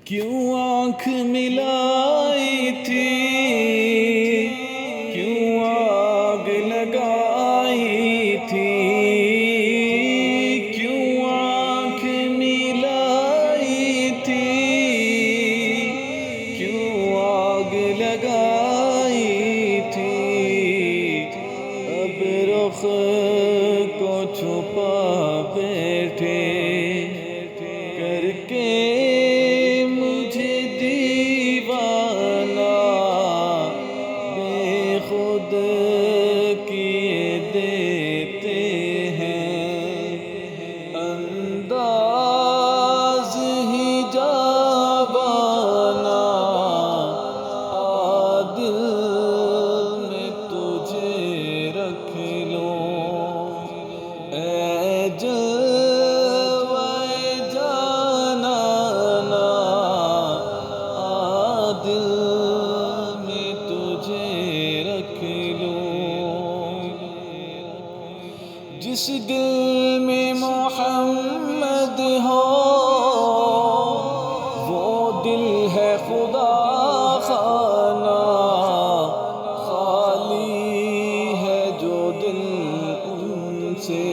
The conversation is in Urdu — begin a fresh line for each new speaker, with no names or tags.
کیوں آنکھ ملائی تھی، کیوں آگ لگائی تھی، کیوں آنکھ ملائی تھی، کیوں آگ لگائی تھی، اب رخ کو چھپا بیٹھے کر کے مجھے دیوانہ بے خود کیے دیتے ہیں، انداز ہی جاوانا دل میں تجھے رکھ لوں، اے جلوے جانا دل میں تجھے رکھ لوں، جس دل میں محمد ہو وہ دل ہے خدا خانہ، خالی ہے جو دل ان سے